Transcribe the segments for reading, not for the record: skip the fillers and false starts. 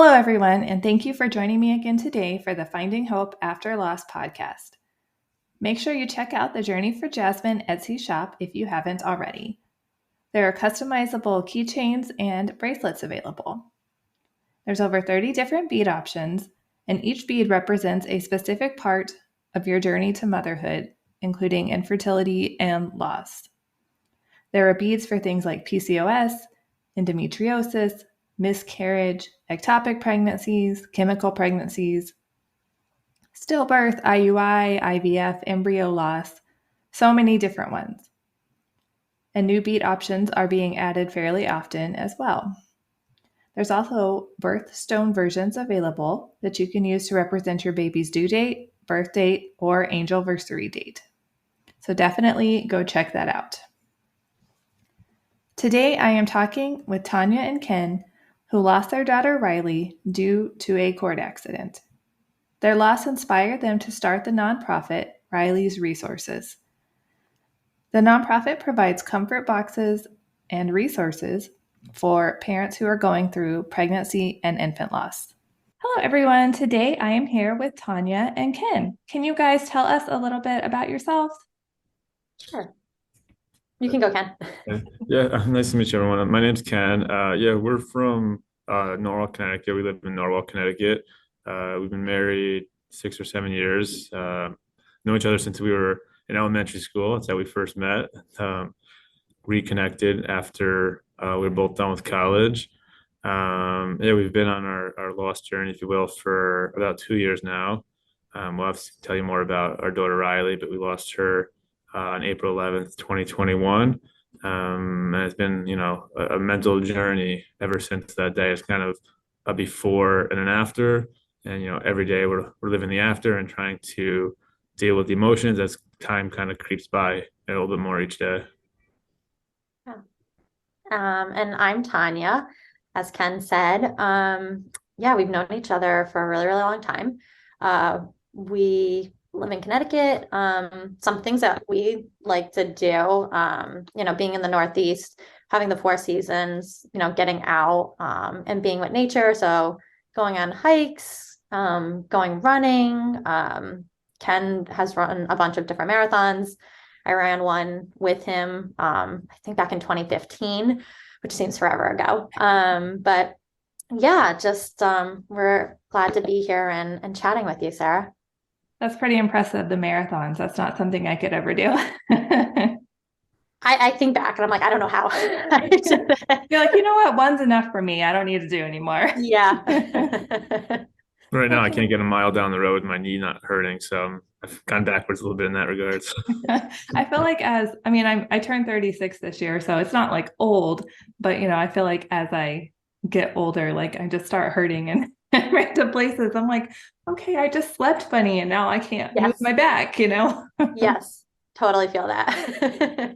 Hello, everyone, and thank you for joining me again today for the Finding Hope After Loss podcast. Make sure you check out the Journey for Jasmine Etsy shop if you haven't already. There are customizable keychains and bracelets available. There's over 30 different bead options, and each bead represents a specific part of your journey to motherhood, including infertility and loss. There are beads for things like PCOS, endometriosis, miscarriage, ectopic pregnancies, chemical pregnancies, stillbirth, IUI, IVF, embryo loss, so many different ones. And new bead options are being added fairly often as well. There's also birthstone versions available that you can use to represent your baby's due date, birth date, or angelversary date. So definitely go check that out. Today I am talking with Tanya and Ken, who lost their daughter Riley due to a cord accident. Their loss inspired them to start the nonprofit Riley's Resources. The nonprofit provides comfort boxes and resources for parents who are going through pregnancy and infant loss. Hello, everyone. Today I am here with Tanya and Ken. Can you guys tell us a little bit about yourselves? Sure. You can go, Ken. Yeah, nice to meet you, everyone. My name's Ken. We're from Norwalk, Connecticut. We live in Norwalk, Connecticut. We've been married 6 or 7 years. Know each other since we were in elementary school. That's how we first met. Reconnected after we were both done with college. We've been on our lost journey, if you will, for about 2 years now. We'll have to tell you more about our daughter Riley, but we lost her on April 11th, 2021. And it's been, a mental journey ever since that day. It's kind of a before and an after. And, every day we're living the after and trying to deal with the emotions as time kind of creeps by a little bit more each day. Yeah. And I'm Tanya, as Ken said. We've known each other for a really, really long time. We live in Connecticut. Some things that we like to do, being in the Northeast, having the four seasons, getting out, and being with nature. So going on hikes, going running. Ken has run a bunch of different marathons. I ran one with him, I think back in 2015, which seems forever ago. But yeah, just we're glad to be here and chatting with you, Sarah. That's pretty impressive, the marathons. That's not something I could ever do. I think back and I'm like, I don't know how. You're like, you know what? One's enough for me. I don't need to do anymore. Yeah. Right now, I can't get a mile down the road with my knee not hurting. So I've gone backwards a little bit in that regards. I feel like I turned 36 this year, so it's not like old, but I feel like as I get older, like I just start hurting in random places. I'm like, okay, I just slept funny and now I can't move my back, Yes, totally feel that.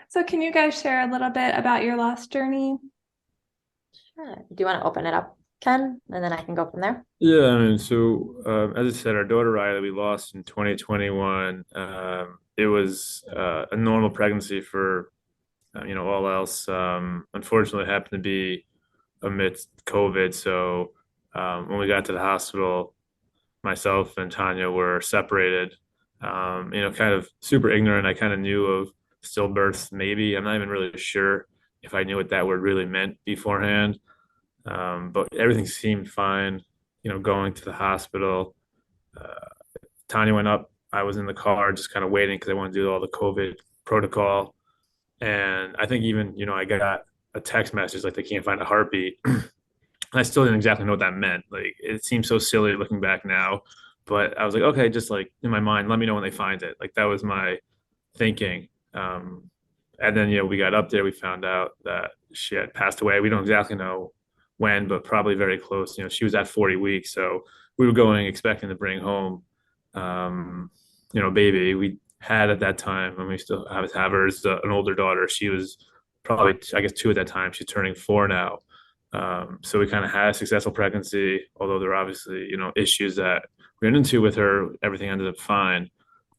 So can you guys share a little bit about your lost journey? Sure. Do you want to open it up, Ken? And then I can go from there. Yeah, so as I said, our daughter Riley, we lost in 2021. It was a normal pregnancy for, all else. Unfortunately, it happened to be amidst COVID. So when we got to the hospital, myself and Tanya were separated. Kind of super ignorant. I kind of knew of stillbirths, maybe. I'm not even really sure if I knew what that word really meant beforehand. But everything seemed fine, going to the hospital. Tanya went up. I was in the car just kind of waiting because I wanted to do all the COVID protocol. And I think even, I got a text message like they can't find a heartbeat. I still didn't exactly know what that meant. Like it seems so silly looking back now, but I was like, okay, just like in my mind, let me know when they find it. Like that was my thinking. And then, we got up there, we found out that she had passed away. We don't exactly know when, but probably very close. She was at 40 weeks. So we were going expecting to bring home, baby. We had at that time, and we still have her as an older daughter. She was probably, I guess, 2 at that time. She's turning 4 now. So we kind of had a successful pregnancy, although there are obviously, issues that we ran into with her. Everything ended up fine.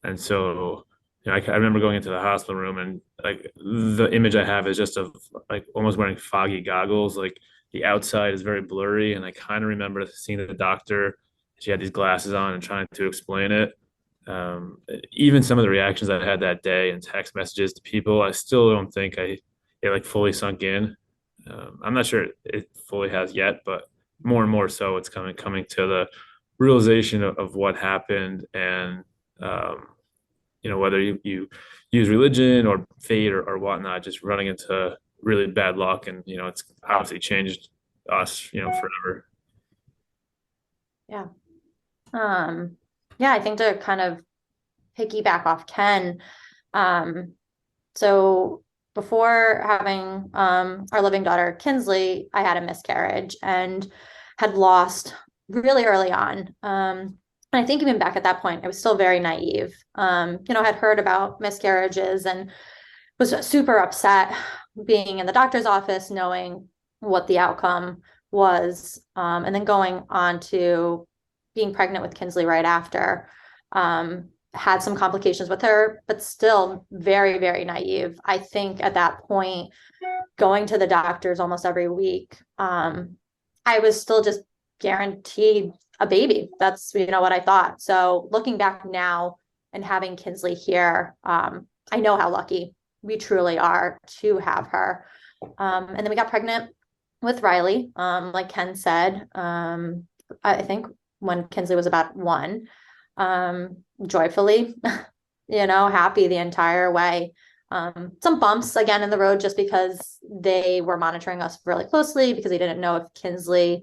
And so, I remember going into the hospital room and like the image I have is just of like almost wearing foggy goggles. Like the outside is very blurry. And I kind of remember seeing the doctor. She had these glasses on and trying to explain it. Um, Even some of the reactions I had that day and text messages to people, I still don't think it like fully sunk in. I'm not sure it fully has yet, but more and more so, it's coming to the realization of what happened, and um, whether you use religion or fate or whatnot, just running into really bad luck, and it's obviously changed us, forever. Yeah. Yeah, I think to kind of piggyback off Ken, um, so before having our living daughter Kinsley, I had a miscarriage and had lost really early on. And I think even back at that point, I was still very naive. Had heard about miscarriages and was super upset being in the doctor's office, knowing what the outcome was, and then going on to being pregnant with Kinsley right after. Had some complications with her, but still very, very naive. I think at that point, going to the doctors almost every week, I was still just guaranteed a baby. That's, what I thought. So looking back now and having Kinsley here, I know how lucky we truly are to have her. And then we got pregnant with Riley, like Ken said, I think when Kinsley was about 1, joyfully, happy the entire way. Some bumps again in the road just because they were monitoring us really closely because they didn't know if Kinsley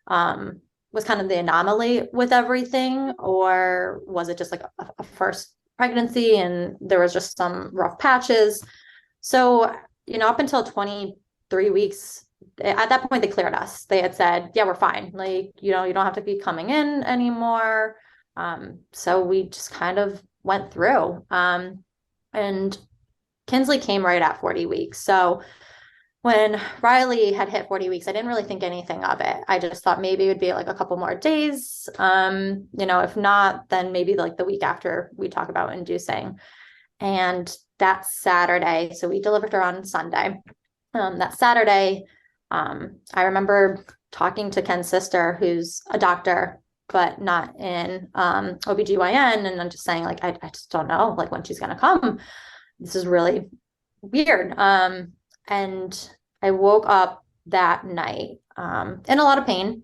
was kind of the anomaly with everything, or was it just like a first pregnancy and there was just some rough patches. So, up until 23 weeks, at that point, they cleared us. They had said, yeah, we're fine. Like, you don't have to be coming in anymore. So we just kind of went through. And Kinsley came right at 40 weeks. So when Riley had hit 40 weeks, I didn't really think anything of it. I just thought maybe it would be like a couple more days. If not, then maybe like the week after we talk about inducing. And that Saturday, so we delivered her on Sunday. That Saturday, I remember talking to Ken's sister, who's a doctor, but not in OBGYN. And I'm just saying, like, I just don't know, like, when she's going to come. This is really weird. And I woke up that night in a lot of pain,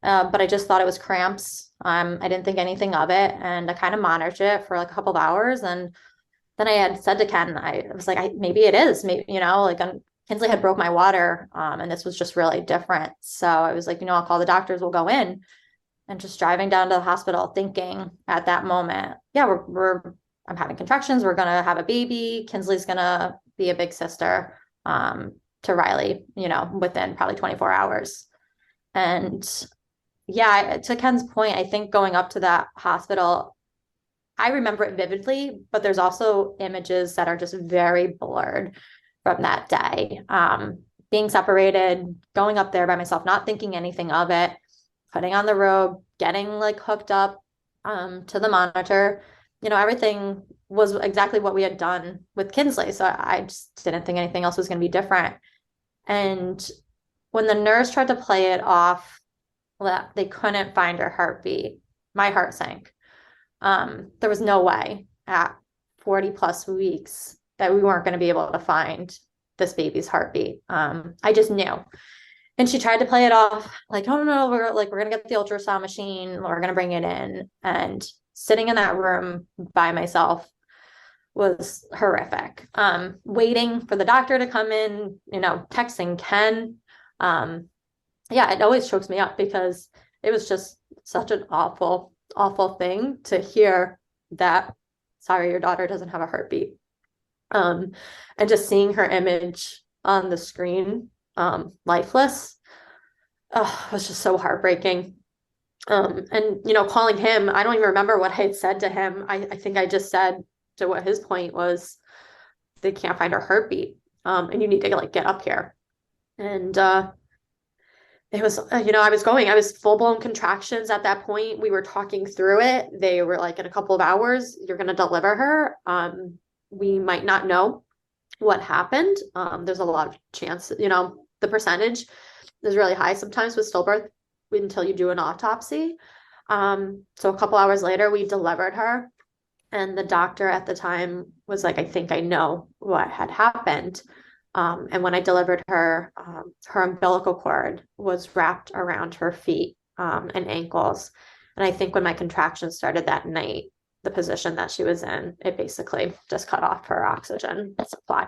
but I just thought it was cramps. I didn't think anything of it. And I kind of monitored it for like a couple of hours. And then I had said to Ken, I was like, maybe it is. Maybe, Kinsley had broke my water, and this was just really different. So I was like, I'll call the doctors, we'll go in. And just driving down to the hospital thinking at that moment, yeah, I'm having contractions. We're going to have a baby. Kinsley's going to be a big sister to Riley, within probably 24 hours. And yeah, to Ken's point, I think going up to that hospital, I remember it vividly, but there's also images that are just very blurred from that day. Being separated, going up there by myself, not thinking anything of it, putting on the robe, getting like hooked up to the monitor. Everything was exactly what we had done with Kinsley. So I just didn't think anything else was going to be different. And when the nurse tried to play it off, that they couldn't find her heartbeat, my heart sank. There was no way at 40 plus weeks that we weren't going to be able to find this baby's heartbeat. I just knew. And she tried to play it off like, oh no, we're going to get the ultrasound machine. We're going to bring it in. And sitting in that room by myself was horrific. Waiting for the doctor to come in, texting Ken. Yeah, it always chokes me up because it was just such an awful, awful thing to hear that, sorry, your daughter doesn't have a heartbeat. And just seeing her image on the screen, lifeless, was just so heartbreaking. And calling him, I don't even remember what I had said to him. I think I just said to what his point was, they can't find her heartbeat, and you need to like get up here. And it was, I was full-blown contractions at that point. We were talking through it. They were like, in a couple of hours, you're going to deliver her. We might not know what happened. There's a lot of chance, the percentage is really high sometimes with stillbirth until you do an autopsy. So a couple hours later, we delivered her. And the doctor at the time was like, I think I know what had happened. And when I delivered her, her umbilical cord was wrapped around her feet and ankles. And I think when my contractions started that night, the position that she was in, it basically just cut off her oxygen supply.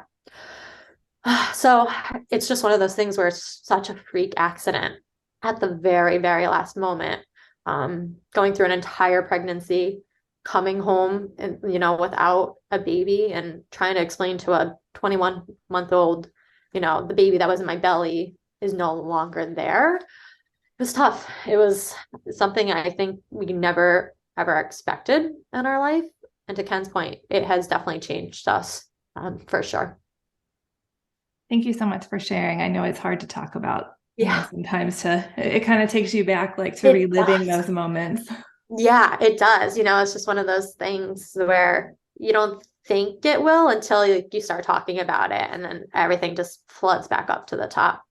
So it's just one of those things where it's such a freak accident at the very, very last moment. Going through an entire pregnancy, coming home and without a baby and trying to explain to a 21-month-old, the baby that was in my belly is no longer there. It was tough. It was something I think we never ever expected in our life. And to Ken's point, it has definitely changed us, for sure. Thank you so much for sharing. I know it's hard to talk about. Yeah. Sometimes it kind of takes you back, like to reliving those moments. Yeah, it does. It's just one of those things where you don't think it will until you start talking about it, and then everything just floods back up to the top.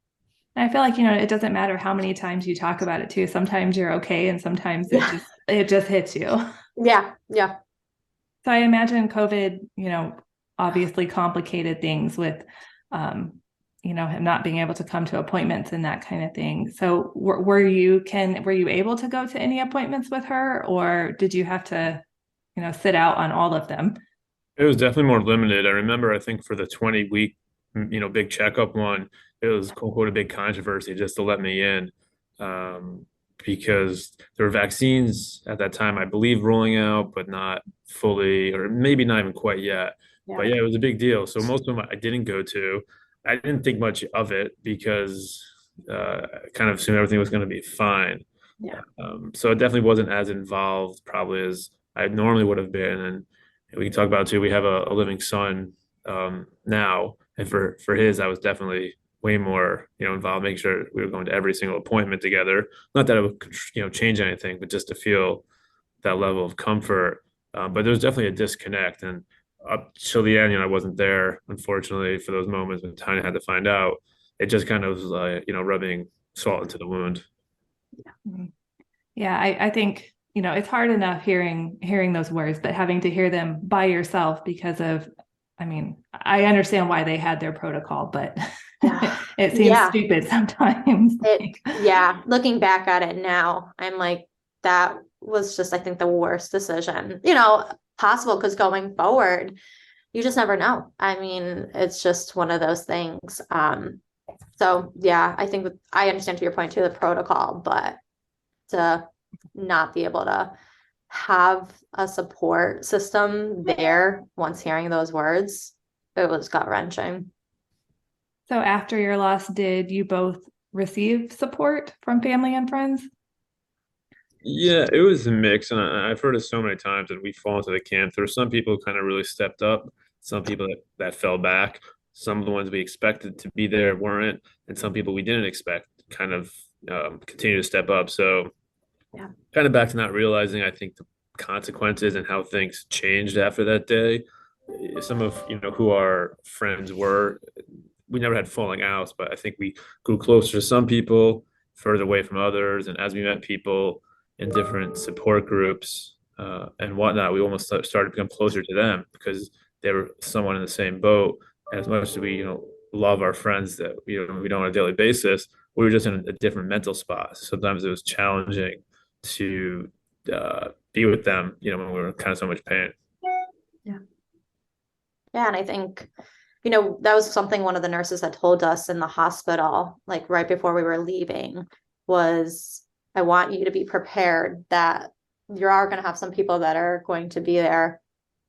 I feel like, it doesn't matter how many times you talk about it too. Sometimes you're okay, and sometimes it just hits you. Yeah, yeah. So I imagine COVID, obviously complicated things with, him not being able to come to appointments and that kind of thing. So were you able to go to any appointments with her, or did you have to, sit out on all of them? It was definitely more limited. I remember, I think for the 20-week, big checkup one, it was quote unquote a big controversy just to let me in, because there were vaccines at that time, I believe, rolling out, but not fully, or maybe not even quite yet. Yeah. But yeah, it was a big deal. So most of them I didn't go to. I didn't think much of it because I kind of assumed everything was going to be fine. Yeah. So it definitely wasn't as involved probably as I normally would have been. And we can talk about it too. We have a living son now, and for his, I was definitely way more involved, making sure we were going to every single appointment together. Not that it would change anything, but just to feel that level of comfort. But there was definitely a disconnect, and up till the end, I wasn't there, unfortunately, for those moments when Tanya had to find out. It just kind of was like rubbing salt into the wound. Yeah, I think it's hard enough hearing those words, but having to hear them by yourself because of, I understand why they had their protocol, but it seems stupid sometimes. Looking back at it now, I'm like, that was just, I think, the worst decision, possible, because going forward, you just never know. It's just one of those things. So yeah, I think I understand to your point too, the protocol, but to not be able to have a support system there once hearing those words, it was gut-wrenching. So after your loss, did you both receive support from family and friends? Yeah, it was a mix, and I've heard it so many times, and we fall into the camp. There were some people who kind of really stepped up, some people that fell back, some of the ones we expected to be there weren't, and some people we didn't expect kind of continue to step up. So, kind of back to not realizing, I think, the consequences and how things changed after that day. Some of who our friends were, we never had falling outs, but I think we grew closer to some people, further away from others, and as we met people in different support groups and whatnot, we almost started to become closer to them because they were someone in the same boat. And as much as we, love our friends that we don't on a daily basis, we were just in a different mental spot. Sometimes it was challenging to be with them, when we were kind of so much pain. Yeah. Yeah, and I think, that was something one of the nurses had told us in the hospital, like right before we were leaving, was, I want you to be prepared that you are going to have some people that are going to be there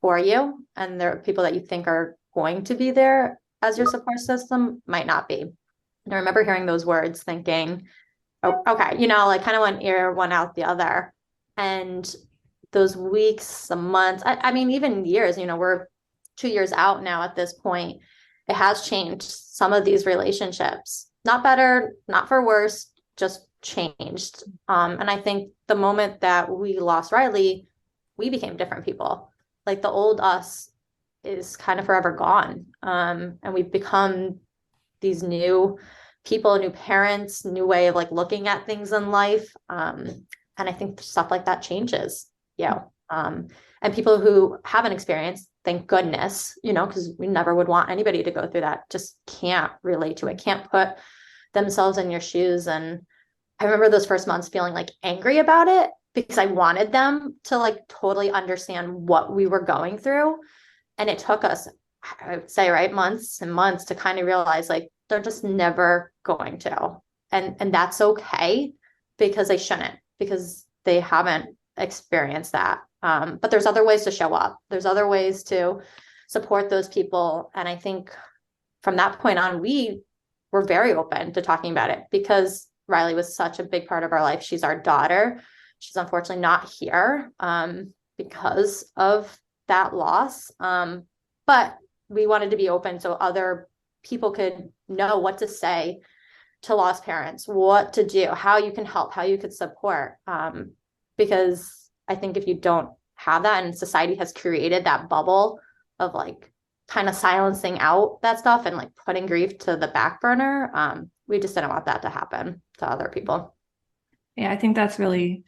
for you, and there are people that you think are going to be there as your support system might not be. And I remember hearing those words thinking, oh, okay, like kind of one ear, one out the other. And those weeks, some months, even years, we're 2 years out now at this point. It has changed some of these relationships, not better, not for worse, just changed. And I think the moment that we lost Riley, we became different people. Like the old us is kind of forever gone. And we've become these new people, new parents, new way of like looking at things in life. And I think stuff like that changes, and people who haven't experienced, thank goodness, because we never would want anybody to go through that, just can't relate to it, can't put themselves in your shoes. And I remember those first months feeling like angry about it because I wanted them to like totally understand what we were going through. And it took us, I would say, right, months and months to kind of realize like they're just never going to. And that's okay, because they shouldn't, because they haven't experienced that. But there's other ways to show up. There's other ways to support those people. And I think from that point on, we were very open to talking about it because Riley was such a big part of our life. She's our daughter. She's unfortunately not here because of that loss. But we wanted to be open so other people could know what to say to lost parents, what to do, how you can help, how you could support. Because I think if you don't have that, and society has created that bubble of like kind of silencing out that stuff and like putting grief to the back burner, we just didn't want that to happen to other people. Yeah, I think that's really,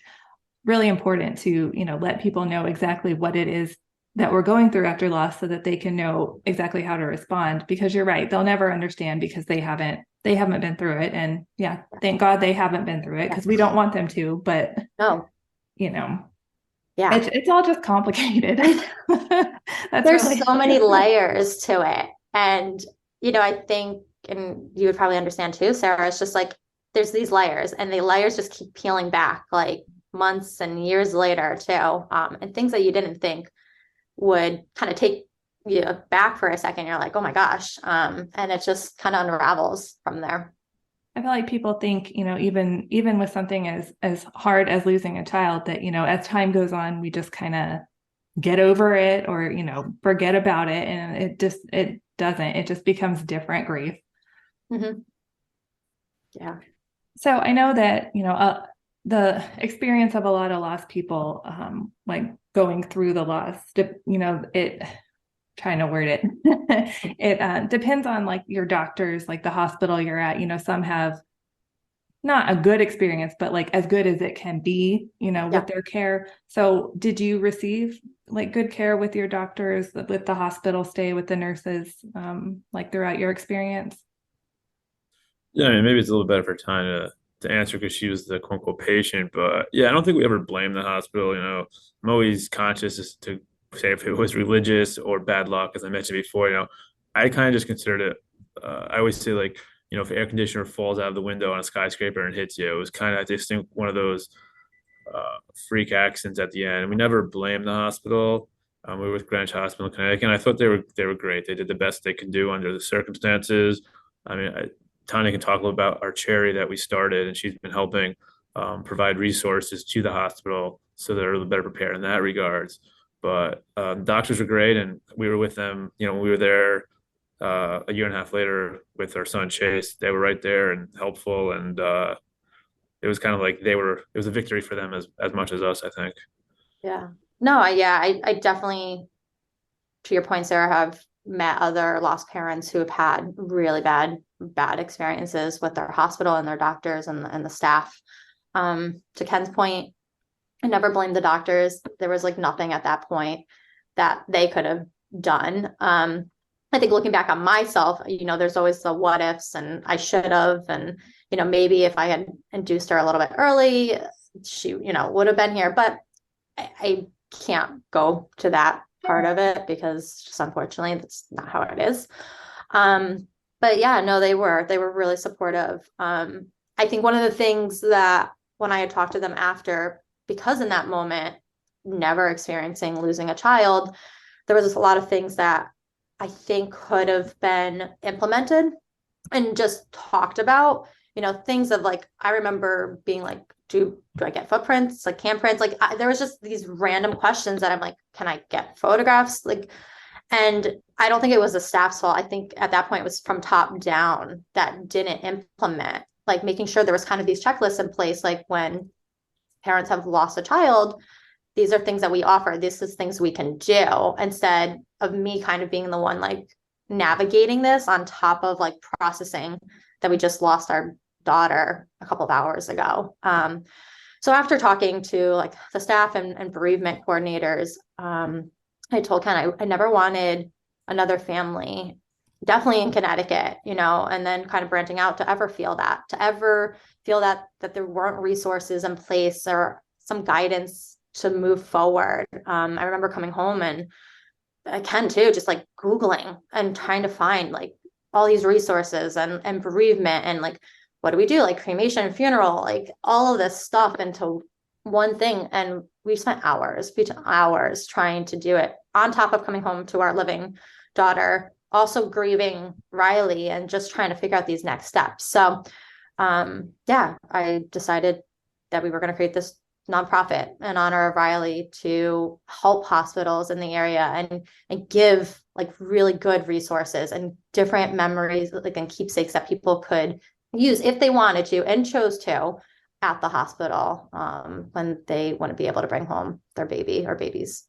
really important to, let people know exactly what it is that we're going through after loss so that they can know exactly how to respond, because you're right. They'll never understand because they haven't been through it. And yeah, thank God they haven't been through it, because we don't want them to, but no, yeah, it's all just complicated. There's really so many layers to it. And, I think, and you would probably understand too, Sarah, it's just like, there's these layers and the layers just keep peeling back like months and years later too. And things that you didn't think would kind of take you back for a second. You're like, oh my gosh. And it just kind of unravels from there. I feel like people think, even with something as hard as losing a child, that, as time goes on, we just kind of get over it or, forget about it. And it doesn't, it just becomes different grief. Mm-hmm. Yeah. So I know that, the experience of a lot of lost people, like going through the loss, trying to word it, it depends on like your doctors, like the hospital you're at. Some have not a good experience, but like as good as it can be, with their care. So did you receive like good care with your doctors, with the hospital stay, with the nurses, like throughout your experience? Yeah, I mean, maybe it's a little better for Tanya to answer because she was the quote unquote patient. But yeah, I don't think we ever blame the hospital. I'm always conscious as to say if it was religious or bad luck, as I mentioned before. I kind of just considered it. I always say like, if an air conditioner falls out of the window on a skyscraper and hits you, it was kind of, I just think, one of those freak accidents at the end. And we never blamed the hospital. We were with Greenwich Hospital in Connecticut, and I thought they were great. They did the best they could do under the circumstances. I mean, Tanya can talk a little about our charity that we started, and she's been helping provide resources to the hospital so they're a little better prepared in that regards. But doctors were great, and we were with them. When we were there a year and a half later with our son Chase, they were right there and helpful, and it was kind of like it was a victory for them as much as us, I think. Yeah. No, I definitely, to your point, Sarah, have met other lost parents who have had really bad experiences with their hospital and their doctors and the staff. To Ken's point, I never blamed the doctors. There was like nothing at that point that they could have done. I think looking back on myself, there's always the what ifs, and I should have, and maybe if I had induced her a little bit early, she would have been here. But I can't go to that part of it because just unfortunately that's not how it is. But yeah, no, they were really supportive. I think one of the things that when I had talked to them after, because in that moment, never experiencing losing a child, there was a lot of things that I think could have been implemented and just talked about, things of like, I remember being like, do I get footprints, like handprints? Like there was just these random questions that I'm like, can I get photographs? Like, and I don't think it was the staff's fault. I think at that point it was from top down that didn't implement, like making sure there was kind of these checklists in place. Like when parents have lost a child, these are things that we offer. This is things we can do, instead of me kind of being the one like navigating this on top of like processing that we just lost our daughter a couple of hours ago. So after talking to like the staff and bereavement coordinators, I told Ken I never wanted another family, definitely in Connecticut, and then kind of branching out to ever feel that there weren't resources in place or some guidance to move forward. I remember coming home and Ken too, just like Googling and trying to find like all these resources and bereavement and like, what do we do? Like cremation and funeral, like all of this stuff into one thing. And we spent hours trying to do it on top of coming home to our living daughter, also grieving Riley and just trying to figure out these next steps. So, I decided that we were going to create this nonprofit in honor of Riley to help hospitals in the area and give like really good resources and different memories, like and keepsakes that people could use if they wanted to and chose to at the hospital when they wouldn't be able to bring home their baby or babies.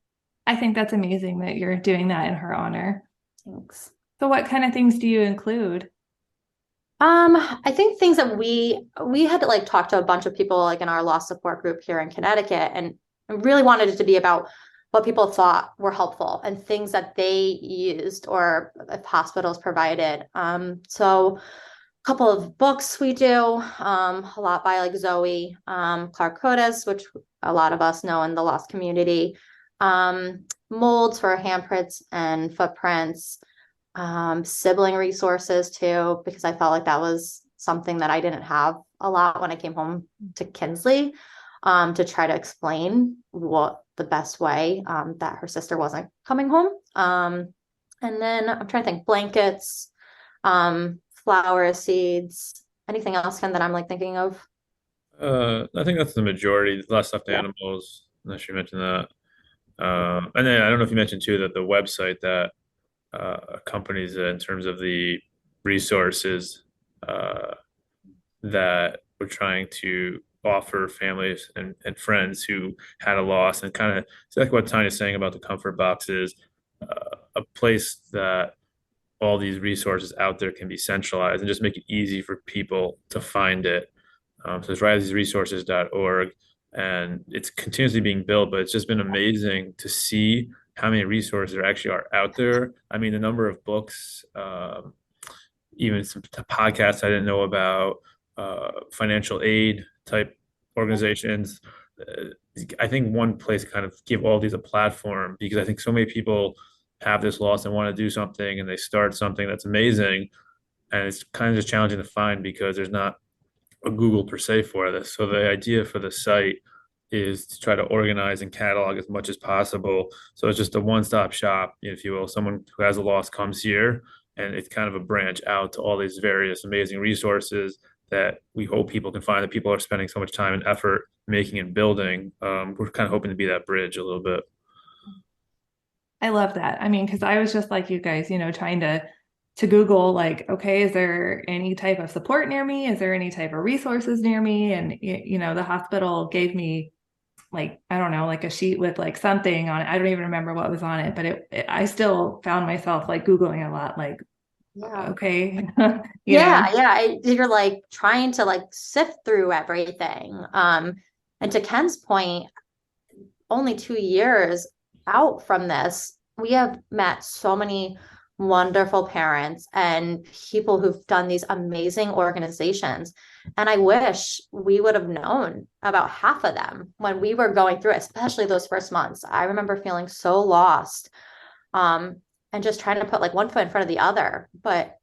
I think that's amazing that you're doing that in her honor. Thanks. So what kind of things do you include? I think things that we had to like talk to a bunch of people like in our loss support group here in Connecticut and really wanted it to be about what people thought were helpful and things that they used or if hospitals provided. So a couple of books we do, a lot by like Zoe Clark Cotis, which a lot of us know in the lost community, molds for handprints and footprints, sibling resources too, because I felt like that was something that I didn't have a lot when I came home to Kinsley, to try to explain what the best way that her sister wasn't coming home. And then I'm trying to think blankets, flower seeds, anything else, Ken, that I'm like thinking of? I think that's the majority. Less stuffed animals, unless you mentioned that. And then I don't know if you mentioned too that the website that accompanies it in terms of the resources that we're trying to offer families and friends who had a loss, and kind of it's like what Tanya's saying about the comfort boxes, a place that all these resources out there can be centralized and just make it easy for people to find it. So it's risesresources.org, and it's continuously being built, but it's just been amazing to see how many resources there actually are out there. I mean, the number of books, even some podcasts I didn't know about, financial aid type organizations. I think one place kind of give all these a platform, because I think so many people have this loss and want to do something and they start something that's amazing. And it's kind of just challenging to find because there's not a Google per se for this. So the idea for the site is to try to organize and catalog as much as possible. So it's just a one-stop shop, if you will. Someone who has a loss comes here, and it's kind of a branch out to all these various amazing resources that we hope people can find, that people are spending so much time and effort making and building. We're kind of hoping to be that bridge a little bit. I love that. I mean, because I was just like you guys, trying to Google like, okay, is there any type of support near me? Is there any type of resources near me? And, the hospital gave me like, I don't know, like a sheet with like something on it. I don't even remember what was on it, but I still found myself like Googling a lot, like, okay. You're like trying to like sift through everything. And to Ken's point, only 2 years out from this, we have met so many wonderful parents and people who've done these amazing organizations. And I wish we would have known about half of them when we were going through it, especially those first months. I remember feeling so lost, and just trying to put like one foot in front of the other. But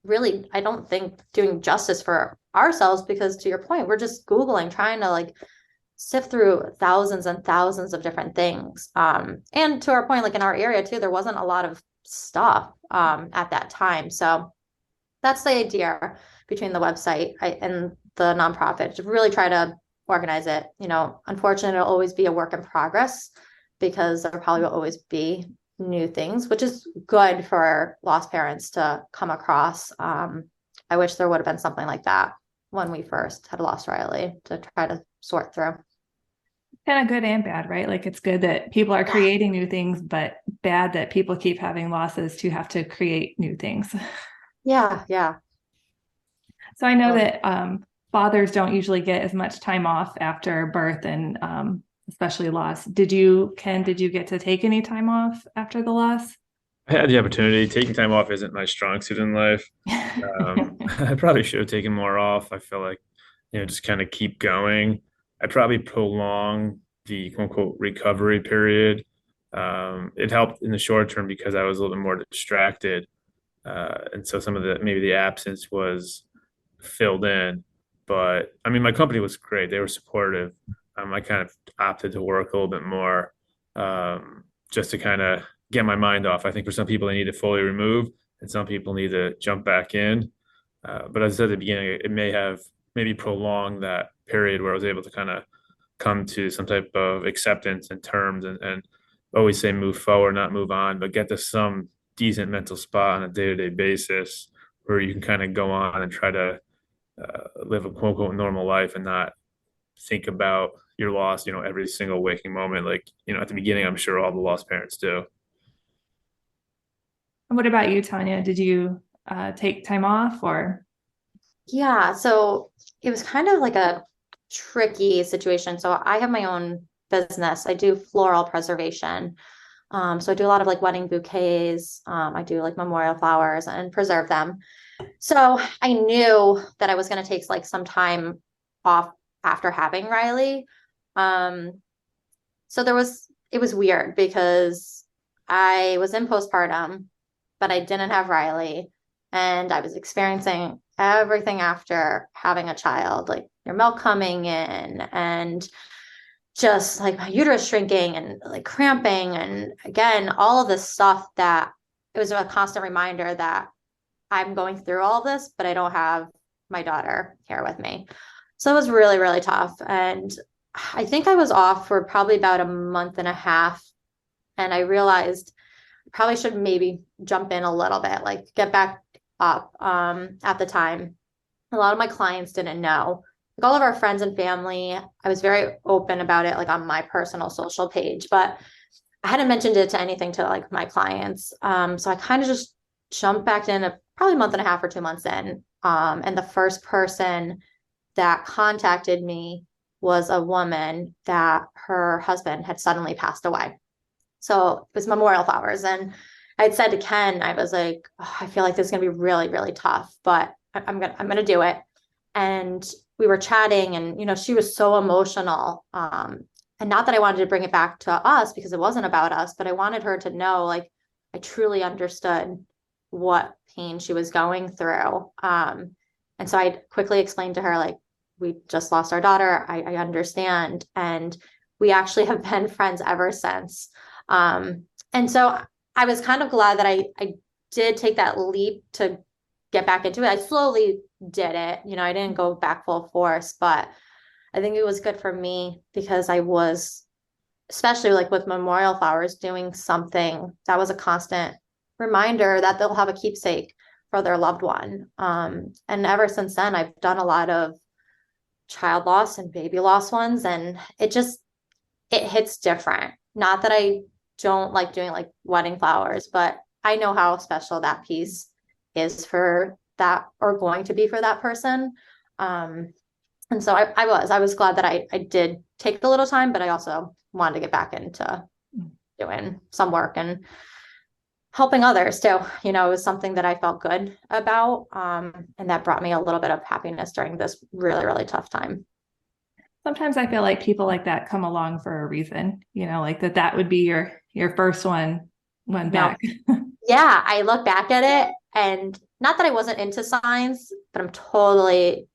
really, I don't think doing justice for ourselves, because to your point, we're just Googling, trying to like sift through thousands and thousands of different things. And to our point, like in our area too, there wasn't a lot of stuff at that time. So that's the idea between the website and the nonprofit, to really try to organize it. Unfortunately, it'll always be a work in progress, because there probably will always be new things, which is good for lost parents to come across. I wish there would have been something like that when we first had lost Riley, to try to sort through. Kind of good and bad, right? Like it's good that people are creating new things, but bad that people keep having losses to have to create new things. Yeah. So I know that fathers don't usually get as much time off after birth and especially loss. Ken, did you get to take any time off after the loss? I had the opportunity. Taking time off isn't my strong suit in life. I probably should have taken more off. I feel like, just kind of keep going. I probably prolong the quote unquote recovery period. It helped in the short term because I was a little bit more distracted. And so some of maybe the absence was filled in. But I mean, my company was great. They were supportive. I kind of opted to work a little bit more, just to kind of get my mind off. I think for some people, they need to fully remove, and some people need to jump back in. But as I said at the beginning, it may have maybe prolonged that period where I was able to kind of come to some type of acceptance and terms, and always say move forward, not move on, but get to some decent mental spot on a day-to-day basis where you can kind of go on and try to live a quote unquote normal life and not think about your loss, every single waking moment. Like, at the beginning, I'm sure all the lost parents do. And what about you, Tanya? Did you take time off or? Yeah, so it was kind of like a tricky situation. So I have my own business. I do floral preservation. So I do a lot of like wedding bouquets. I do like memorial flowers and preserve them. So I knew that I was going to take like some time off after having Riley. So it was weird because I was in postpartum, but I didn't have Riley. And I was experiencing everything after having a child, like your milk coming in and just like my uterus shrinking and like cramping. And again, all of this stuff that it was a constant reminder that I'm going through all this, but I don't have my daughter here with me. So it was really, really tough. And I think I was off for probably about a month and a half. And I realized I probably should maybe jump in a little bit, like get back up. At the time, a lot of my clients didn't know. Like all of our friends and family, I was very open about it, like on my personal social page, but I hadn't mentioned it to anything to like my clients. So I kind of just jumped back in probably a month and a half or 2 months in. And the first person that contacted me was a woman that her husband had suddenly passed away. So it was memorial flowers. And I'd said to Ken, I was like, oh, I feel like this is gonna be really, really tough, but I'm gonna do it. And we were chatting, and she was so emotional. And not that I wanted to bring it back to us because it wasn't about us, but I wanted her to know, like, I truly understood what pain she was going through. And so I quickly explained to her, like, we just lost our daughter. I understand. And we actually have been friends ever since. And so I was kind of glad that I did take that leap to get back into it. I slowly did it. I didn't go back full force, but I think it was good for me because I was, especially like with memorial flowers, doing something that was a constant reminder that they'll have a keepsake for their loved one. And ever since then, I've done a lot of child loss and baby loss ones, and it hits different. Not that I don't like doing like wedding flowers, but I know how special that piece is for that, or going to be for that person. And so I was glad that I did take the little time, but I also wanted to get back into doing some work and helping others too. It was something that I felt good about. And that brought me a little bit of happiness during this really, really tough time. Sometimes I feel like people like that come along for a reason, like that would be your first one back. Yeah, I look back at it, and not that I wasn't into signs, but I'm totally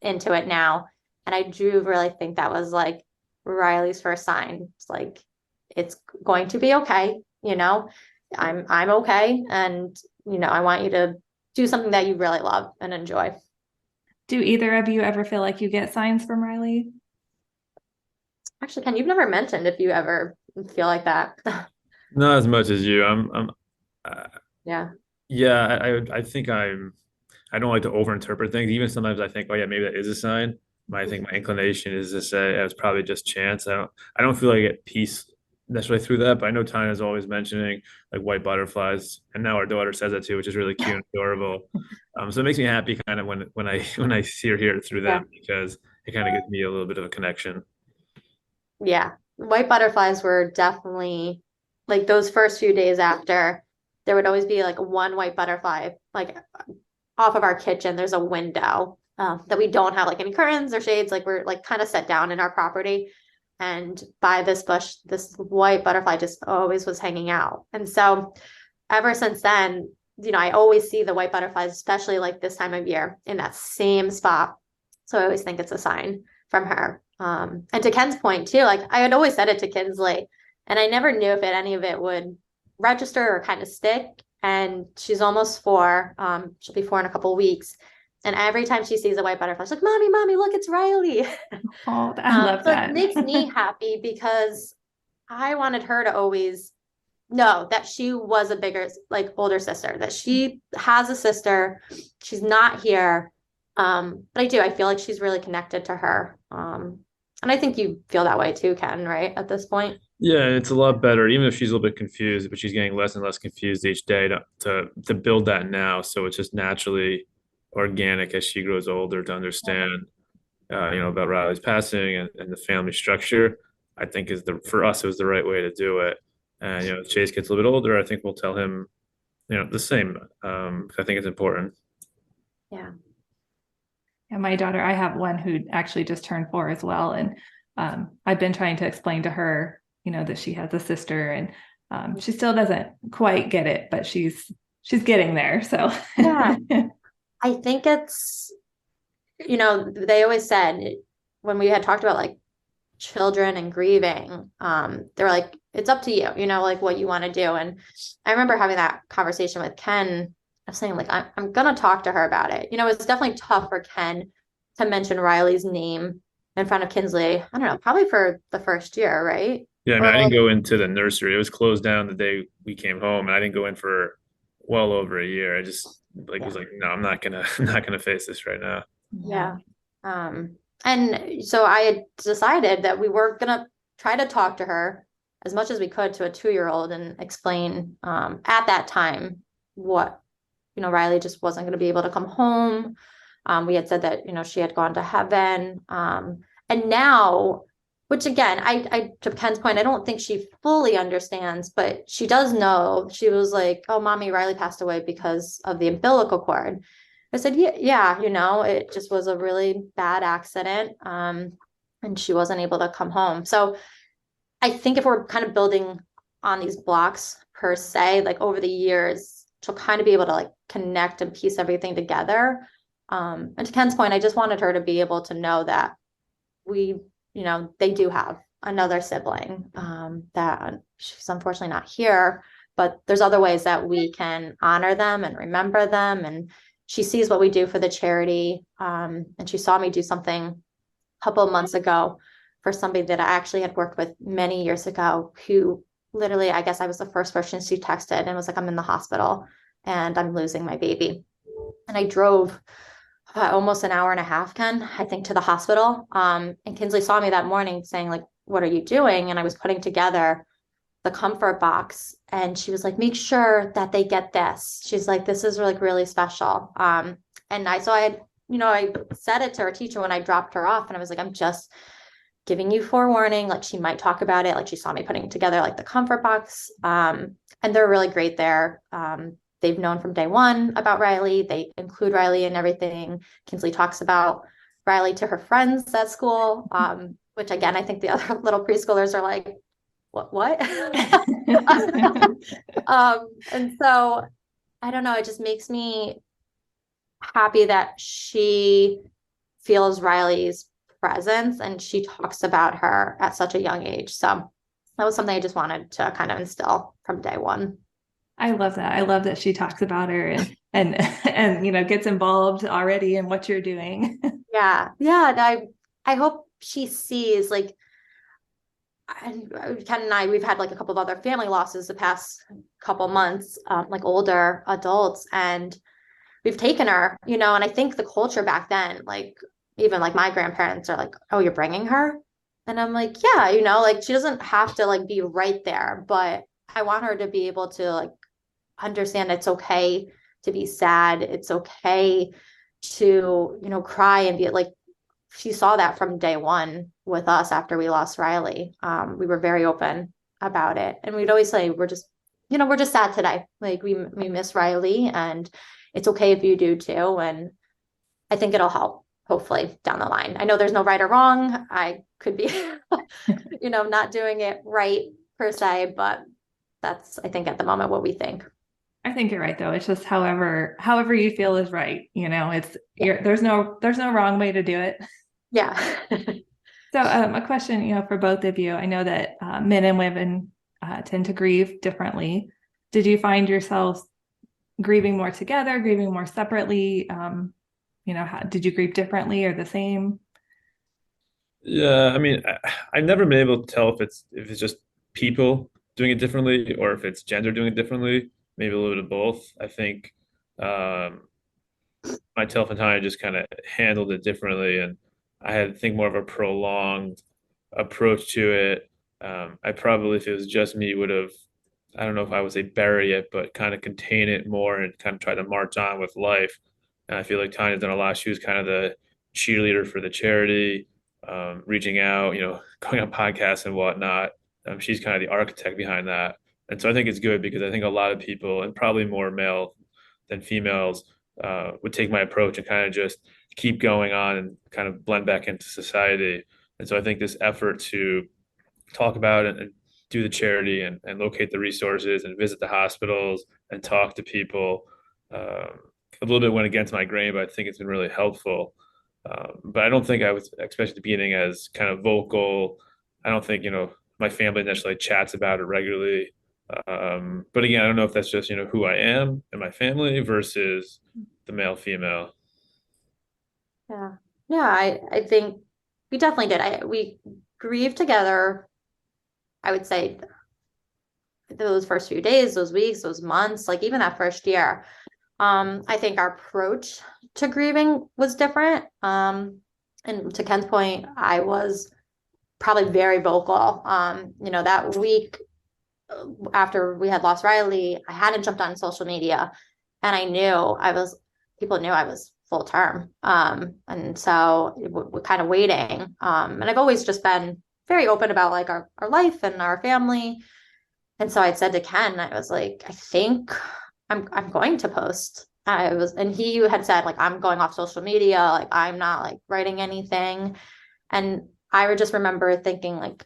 into it now. And I do really think that was like Riley's first sign. It's like, it's going to be okay. I'm okay. And, I want you to do something that you really love and enjoy. Do either of you ever feel like you get signs from Riley? Actually, Ken, you've never mentioned if you ever feel like that. Not as much as you. Yeah. Yeah, I think I don't like to overinterpret things. Even sometimes I think, oh yeah, maybe that is a sign. But I think my inclination is to say it's probably just chance. I don't feel like I get peace necessarily through that, but I know Tanya's always mentioning like white butterflies, and now our daughter says it too, which is really cute and adorable. So it makes me happy kind of when I when I see or hear it through Yeah. them, because it kind of gives me a little bit of a connection. Yeah. White butterflies were definitely like those first few days after, there would always be like one white butterfly, like off of our kitchen. There's a window that we don't have like any curtains or shades. Like we're like kind of set down in our property. And by this bush, this white butterfly just always was hanging out. And so ever since then, I always see the white butterflies, especially like this time of year in that same spot. So I always think it's a sign from her. And to Ken's point too, like I had always said it to Kinsley, and I never knew if any of it would register or kind of stick. And she's almost 4. She'll be 4 in a couple of weeks. And every time she sees a white butterfly, she's like, "Mommy, mommy, look, it's Riley." Oh, I love So that. it makes me happy because I wanted her to always know that she was a bigger, like older sister, that she has a sister. She's not here. But I do, I feel like she's really connected to her. And I think you feel that way too, Ken, right? At this point. Yeah, it's a lot better, even if she's a little bit confused, but she's getting less and less confused each day to build that now. So it's just naturally organic as she grows older to understand, about Riley's passing and the family structure. I think is the for us it was the right way to do it. And as Chase gets a little bit older, I think we'll tell him, the same. 'Cause I think it's important. Yeah. And my daughter, I have one who actually just turned 4 as well. And I've been trying to explain to her, that she has a sister, and she still doesn't quite get it, but she's getting there. So Yeah. I think it's, they always said when we had talked about like children and grieving, they're like, it's up to you, like what you want to do. And I remember having that conversation with Ken of saying like, I'm gonna talk to her about it. It's definitely tough for Ken to mention Riley's name in front of Kinsley. I don't know, probably for the first year, right? Yeah, I mean, Or I didn't like, go into the nursery. It was closed down the day we came home, and I didn't go in for well over a year. I just was yeah. like, no, I'm not gonna I'm not gonna face this right now. Yeah. And so I had decided that we were gonna try to talk to her as much as we could to a 2-year-old and explain at that time what, Riley just wasn't going to be able to come home. We had said that, she had gone to heaven. And now, which again, I to Ken's point, I don't think she fully understands, but she does know. She was like, "Oh, mommy, Riley passed away because of the umbilical cord." I said, "Yeah, yeah, it just was a really bad accident. And she wasn't able to come home." So I think if we're kind of building on these blocks per se, like over the years, she'll kind of be able to like connect and piece everything together. And to Ken's point, I just wanted her to be able to know that we, they do have another sibling, that she's unfortunately not here, but there's other ways that we can honor them and remember them. And she sees what we do for the charity. And she saw me do something a couple of months ago for somebody that I actually had worked with many years ago, who literally, I guess I was the first person she texted and was like, "I'm in the hospital and I'm losing my baby." And I drove almost an hour and a half, Ken, I think, to the hospital. And Kinsley saw me that morning saying, like, "What are you doing?" And I was putting together the comfort box. And she was like, "Make sure that they get this." She's like, "This is like really special." And so I had, I said it to her teacher when I dropped her off, and I was like, "I'm just giving you forewarning, like she might talk about it." Like she saw me putting together like the comfort box. And they're really great there. They've known from day one about Riley. They include Riley in everything. Kinsley talks about Riley to her friends at school, which again, I think the other little preschoolers are like, what? And so I don't know, it just makes me happy that she feels Riley's presence and she talks about her at such a young age. So that was something I just wanted to kind of instill from day one. I love that. I love that she talks about her and gets involved already in what you're doing. Yeah. Yeah. And I hope she sees like, and Ken and I, we've had like a couple of other family losses the past couple months, like older adults, and we've taken her, and I think the culture back then, like even like my grandparents are like, "Oh, you're bringing her?" And I'm like, yeah, like she doesn't have to like be right there, but I want her to be able to like understand it's okay to be sad. It's okay to, cry and be like, she saw that from day one with us after we lost Riley. We were very open about it. And we'd always say, we're just sad today. Like we miss Riley and it's okay if you do too. And I think it'll help hopefully down the line. I know there's no right or wrong. I could be, not doing it right per se, but that's, I think at the moment what we think. I think you're right though. It's just however you feel is right. Yeah. There's no wrong way to do it. Yeah. So a question, for both of you. I know that men and women tend to grieve differently. Did you find yourselves grieving more together, grieving more separately? Did you grieve differently or the same? Yeah, I mean, I've never been able to tell if it's just people doing it differently or if it's gender doing it differently. Maybe a little bit of both. I think um, myself and Tanya just kind of handled it differently, and I had, I think, more of a prolonged approach to it. I probably, if it was just me, would have, I don't know if I would say bury it, but kind of contain it more and kind of try to march on with life. And I feel like Tanya's done a lot. She was kind of the cheerleader for the charity, reaching out, going on podcasts and whatnot. She's kind of the architect behind that. And so I think it's good because I think a lot of people, and probably more male than females, would take my approach and kind of just keep going on and kind of blend back into society. And so I think this effort to talk about it and do the charity and locate the resources and visit the hospitals and talk to people. A little bit went against my grain, but I think it's been really helpful. But I don't think I was, especially at the beginning, as kind of vocal. I don't think, my family necessarily chats about it regularly. But again, I don't know if that's just, who I am and my family versus the male female. Yeah. Yeah. I think we definitely did. We grieved together, I would say those first few days, those weeks, those months, like even that first year. I think our approach to grieving was different. And to Ken's point, I was probably very vocal. That week after we had lost Riley, I hadn't jumped on social media and people knew I was full term. And so we're kind of waiting. And I've always just been very open about like our life and our family. And so I said to Ken, I was like, I think I'm going to post. And he had said, like, I'm going off social media, like I'm not like writing anything. And I would just remember thinking, like,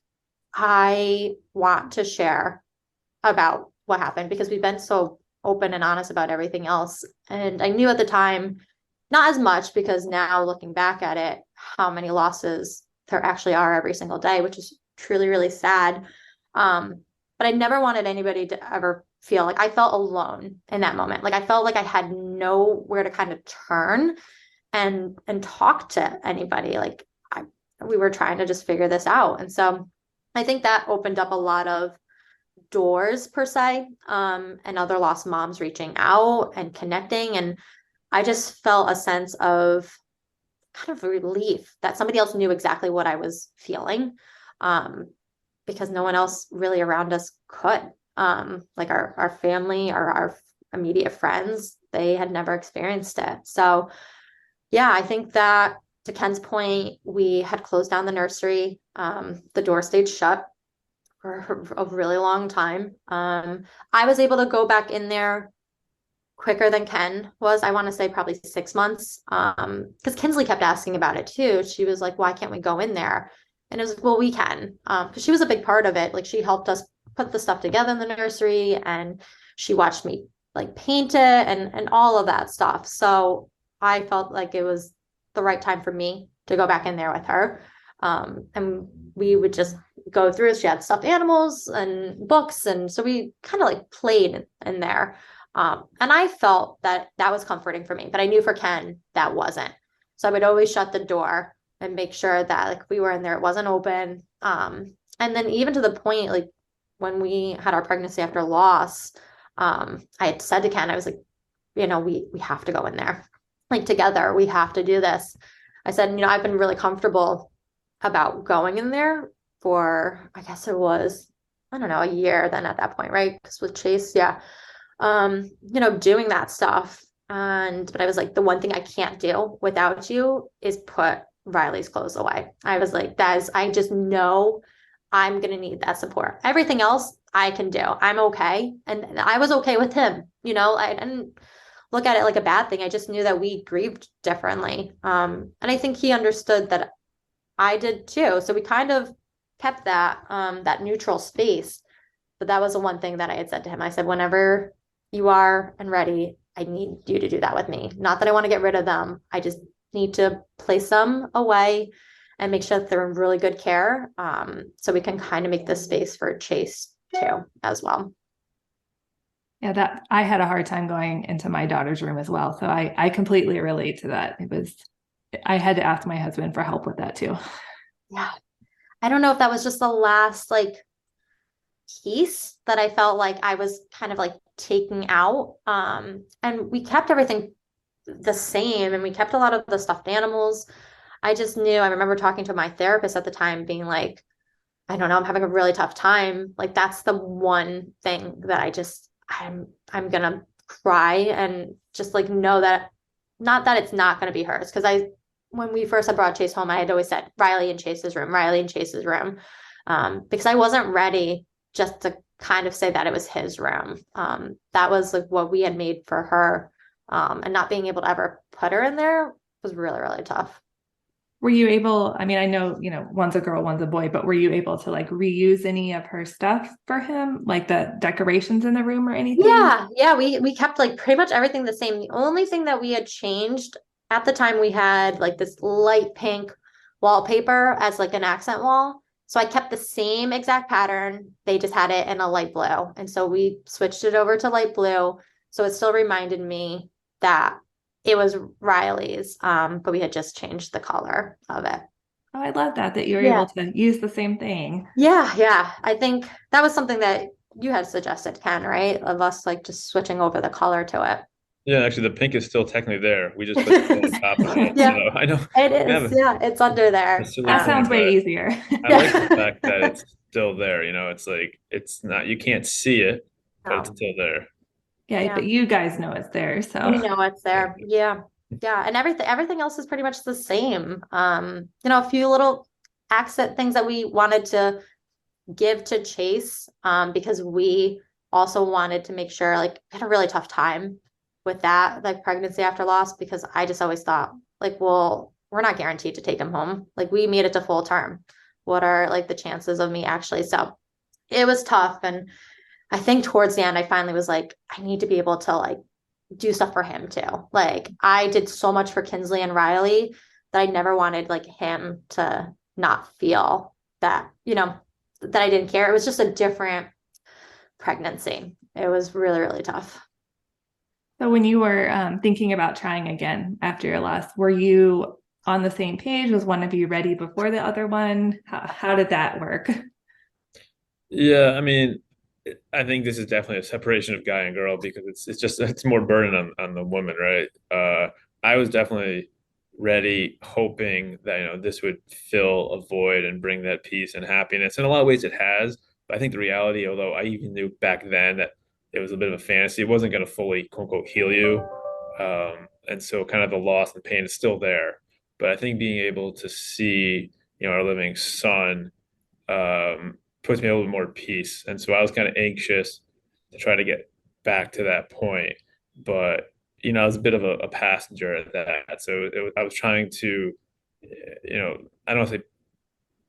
I want to share about what happened because we've been so open and honest about everything else. And I knew at the time, not as much because now looking back at it, how many losses there actually are every single day, which is truly, really sad. But I never wanted anybody to ever feel like I felt alone in that moment. Like I felt like I had nowhere to kind of turn and talk to anybody. Like we were trying to just figure this out. And so I think that opened up a lot of doors per se, and other lost moms reaching out and connecting. And I just felt a sense of kind of relief that somebody else knew exactly what I was feeling. Because no one else really around us could. Like our family or our immediate friends, they had never experienced it. So yeah, I think that to Ken's point, we had closed down the nursery. The door stayed shut for a really long time. I was able to go back in there quicker than Ken was. I want to say probably 6 months. Because Kinsley kept asking about it too. She was like, why can't we go in there? And it was like, well, we can. Because she was a big part of it. Like she helped us put the stuff together in the nursery and she watched me like paint it and all of that stuff. So I felt like it was the right time for me to go back in there with her. And we would just go through. She had stuffed animals and books. And so we kind of like played in there. And I felt that that was comforting for me, but I knew for Ken that wasn't. So I would always shut the door and make sure that like we were in there, it wasn't open. And then even to the point, like when we had our pregnancy after loss, I had said to Ken, I was like, we have to go in there, like together, we have to do this. I said, I've been really comfortable about going in there for, I guess it was, I don't know, a year then at that point, right? Because with Chase, yeah, doing that stuff. But I was like, the one thing I can't do without you is put Riley's clothes away. I was like, I just know I'm gonna need that support. Everything else I can do. I'm okay. And I was okay with him. I didn't look at it like a bad thing. I just knew that we grieved differently. And I think he understood that I did too. So we kind of kept that neutral space. But that was the one thing that I had said to him. I said, whenever you are and ready, I need you to do that with me. Not that I want to get rid of them. I just need to place them away and make sure that they're in really good care. So we can kind of make this space for Chase too, as well. Yeah, that I had a hard time going into my daughter's room as well. So I completely relate to that. I had to ask my husband for help with that too. Yeah. I don't know if that was just the last piece that I felt like I was kind of taking out. And we kept everything the same and we kept a lot of the stuffed animals. I remember talking to my therapist at the time being like, I don't know, I'm having a really tough time. Like that's the one thing that I'm gonna cry and just know that not that it's not gonna be hers. Cause when we first had brought Chase home, I had always said Riley and Chase's room, Riley and Chase's room. Because I wasn't ready just to kind of say that it was his room. That was what we had made for her. And not being able to ever put her in there was really, really tough. Were you able, I mean, I know, one's a girl, one's a boy, but were you able to reuse any of her stuff for him, like the decorations in the room or anything? Yeah. We kept pretty much everything the same. The only thing that we had changed at the time, we had this light pink wallpaper as an accent wall. So I kept the same exact pattern. They just had it in a light blue. And so we switched it over to light blue. So it still reminded me that it was Riley's, but we had just changed the color of it. Oh, I love that you were able to use the same thing. Yeah. I think that was something that you had suggested, Ken, right? Of us just switching over the color to it. Yeah, actually, the pink is still technically there. We just put it on top of it. Yeah, So I know it we have is. Yeah, it's under a there. silly That sounds point, way but easier. I like the Yeah. fact that it's still there. It's it's not, you can't see it, but it's No. still there. Yeah, Yeah. but you guys know it's there. We So know it's there. Yeah. Yeah. And everything else is pretty much the same. A few little accent things that we wanted to give to Chase, because we also wanted to make sure had a really tough time with that, pregnancy after loss, because I just always thought, well, we're not guaranteed to take him home. We made it to full term. What are the chances of me actually? So it was tough. And I think towards the end, I finally was like, I need to be able to do stuff for him too. I did so much for Kinsley and Riley that I never wanted him to not feel that, that I didn't care. It was just a different pregnancy. It was really, really tough. So when you were thinking about trying again after your loss, were you on the same page? Was one of you ready before the other one? How did that work? Yeah, I mean, I think this is definitely a separation of guy and girl because it's more burden on the woman, right? I was definitely ready, hoping that this would fill a void and bring that peace and happiness. In a lot of ways, it has. But I think the reality, although I even knew back then that it was a bit of a fantasy, it wasn't going to fully quote unquote heal you. And so, kind of the loss and pain is still there. But I think being able to see, our living son puts me a little more peace. And so I was kind of anxious to try to get back to that point. But, I was a bit of a passenger at that. So I was trying to, I don't want to say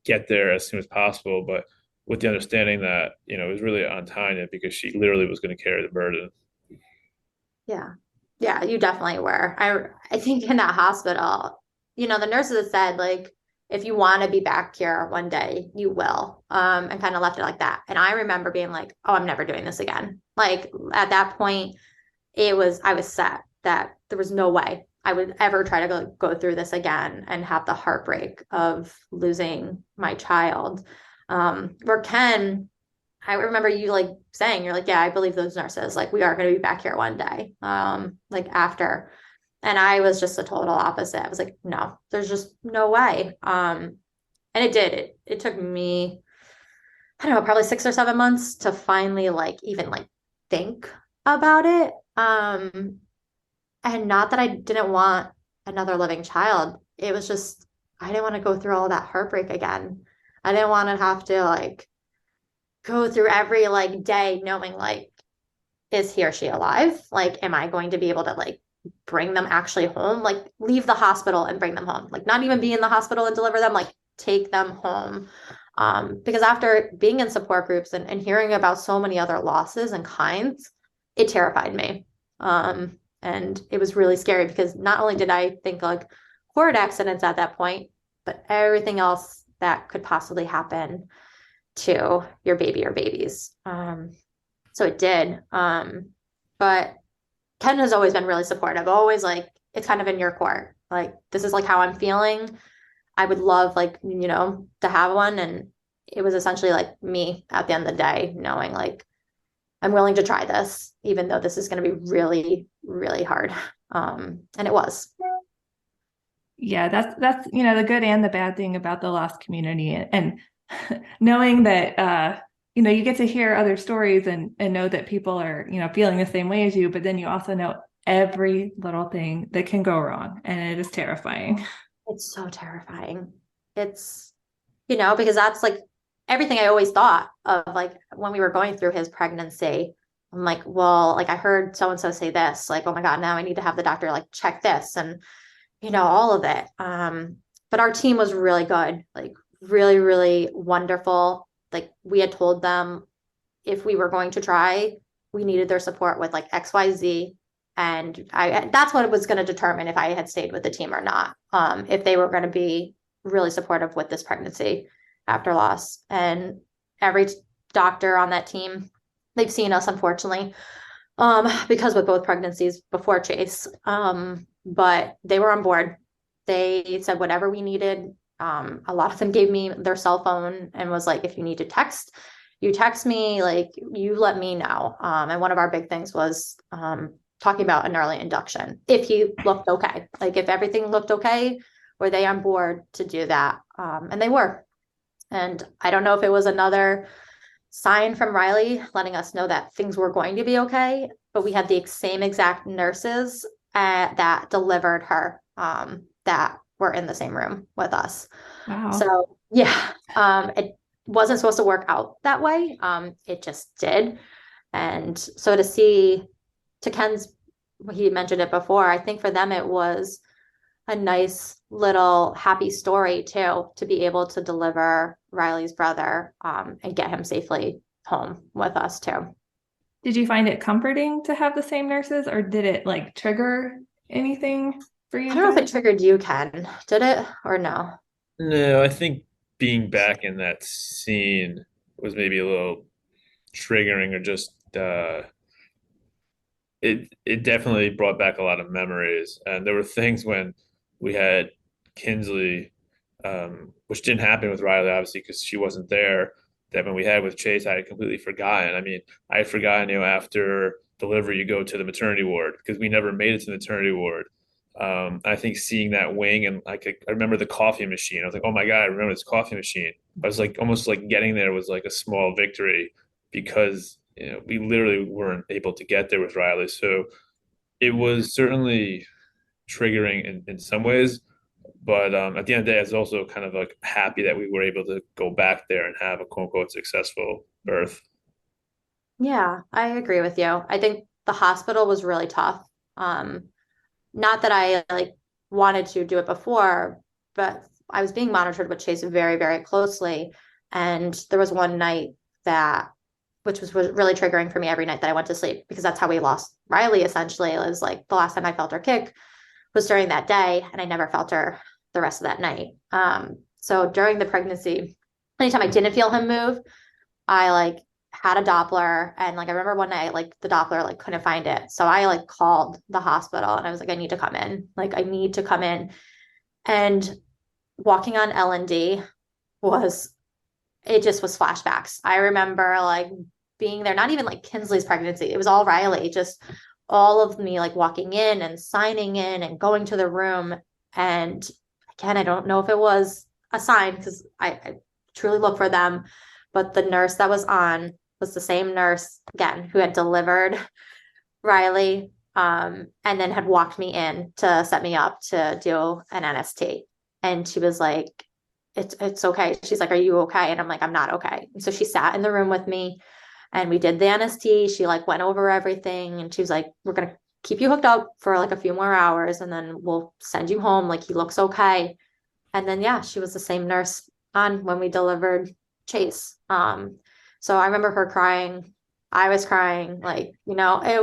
get there as soon as possible, but with the understanding that, it was really on Tanya because she literally was going to carry the burden. Yeah. Yeah, you definitely were. I think in that hospital, the nurses had said if you want to be back here one day, you will. And kind of left it like that. And I remember being like, oh, I'm never doing this again. At that point, I was set that there was no way I would ever try to go through this again and have the heartbreak of losing my child. Where Ken, I remember you saying, you're yeah, I believe those nurses, we are going to be back here one day. After. And I was just the total opposite. I was like, no, there's just no way. And it did. It took me, I don't know, probably 6 or 7 months to finally like even like think about it. And not that I didn't want another living child. It was just I didn't want to go through all that heartbreak again. I didn't want to have to like go through every like day knowing like, is he or she alive? Like, am I going to be able to like bring them actually home? Like leave the hospital and bring them home. Like not even be in the hospital and deliver them, like take them home. Because after being in support groups and hearing about so many other losses and kinds, it terrified me. And it was really scary because not only did I think like horrid accidents at that point, but everything else that could possibly happen to your baby or babies. So it did. But Ken has always been really supportive, always like, it's kind of in your court. Like, this is like how I'm feeling. I would love, like, to have one. And it was essentially like me at the end of the day, knowing like, I'm willing to try this, even though this is going to be really, really hard. And it was. Yeah, that's the good and the bad thing about the lost community, and knowing that you get to hear other stories and know that people are feeling the same way as you, but then you also know every little thing that can go wrong, and it is terrifying. It's so terrifying. It's, because that's like everything I always thought of, like when we were going through his pregnancy. I'm like, well, like I heard so and so say this, like, oh my God, now I need to have the doctor like check this and all of it. But our team was really good, like really, really wonderful. Like we had told them if we were going to try, we needed their support with like XYZ. And that's what it was going to determine if I had stayed with the team or not. If they were going to be really supportive with this pregnancy after loss. And every doctor on that team, they've seen us, unfortunately, because with both pregnancies before Chase. But they were on board. They said whatever we needed. A lot of them gave me their cell phone and was like, if you need to text, you text me, like you let me know. And one of our big things was talking about an early induction. If he looked okay, like if everything looked okay, were they on board to do that? And they were. And I don't know if it was another sign from Riley letting us know that things were going to be okay, but we had the same exact nurses that delivered her that were in the same room with us. Wow. So yeah, it wasn't supposed to work out that way. It just did. And so to Ken's, he mentioned it before, I think for them it was a nice little happy story too, to be able to deliver Riley's brother and get him safely home with us too. Did you find it comforting to have the same nurses, or did it like trigger anything for you? I don't know if it triggered you, Ken. Did it or no? No, I think being back in that scene was maybe a little triggering, or just it definitely brought back a lot of memories. And there were things when we had Kinsley, which didn't happen with Riley, obviously, because she wasn't there. That when we had with Chase, I had completely forgotten. I mean, I had forgotten, after delivery, you go to the maternity ward because we never made it to the maternity ward. I think seeing that wing, and I remember the coffee machine. I was like, oh my God, I remember this coffee machine. I was like, almost like getting there was like a small victory because we literally weren't able to get there with Riley. So it was certainly triggering in some ways, but at the end of the day, I was also kind of like happy that we were able to go back there and have a quote unquote successful birth. Yeah, I agree with you. I think the hospital was really tough. Not that I like wanted to do it before, but I was being monitored with Chase very, very closely. And there was one night which was really triggering for me every night that I went to sleep, because that's how we lost Riley, essentially. It was like the last time I felt her kick was during that day, and I never felt her the rest of that night. So during the pregnancy, anytime I didn't feel him move, I like had a Doppler, and like I remember one night like the Doppler like couldn't find it. So I like called the hospital and I was like, I need to come in. Like I need to come in. And walking on L&D it just was flashbacks. I remember like being there, not even like Kinsley's pregnancy. It was all Riley, just all of me like walking in and signing in and going to the room. And again, I don't know if it was assigned because I truly look for them. But the nurse that was on was the same nurse again who had delivered Riley, and then had walked me in to set me up to do an NST. And she was like, it's okay. She's like, are you okay? And I'm like, I'm not okay. And so she sat in the room with me and we did the NST. She like went over everything and she was like, we're gonna keep you hooked up for like a few more hours and then we'll send you home. Like he looks okay. And then yeah, she was the same nurse on when we delivered Chase. So I remember her crying. I was crying, like, it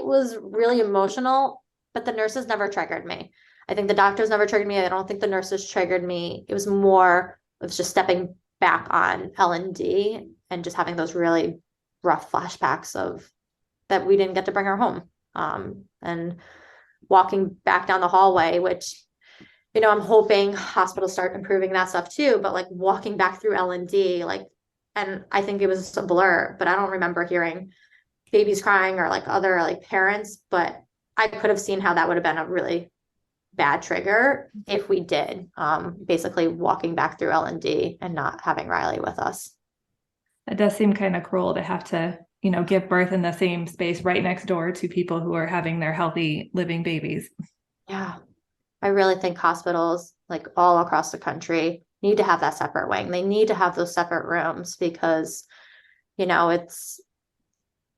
was really emotional, but the nurses never triggered me. I think the doctors never triggered me. I don't think the nurses triggered me. It was just stepping back on L&D and just having those really rough flashbacks of that we didn't get to bring her home. And walking back down the hallway, which I'm hoping hospitals start improving that stuff too, but like walking back through L&D, like, and I think it was a blur, but I don't remember hearing babies crying or like other like parents, but I could have seen how that would have been a really bad trigger if we did, basically walking back through L&D and not having Riley with us. It does seem kind of cruel to have to, give birth in the same space right next door to people who are having their healthy living babies. Yeah. I really think hospitals, like all across the country, need to have that separate wing. They need to have those separate rooms because,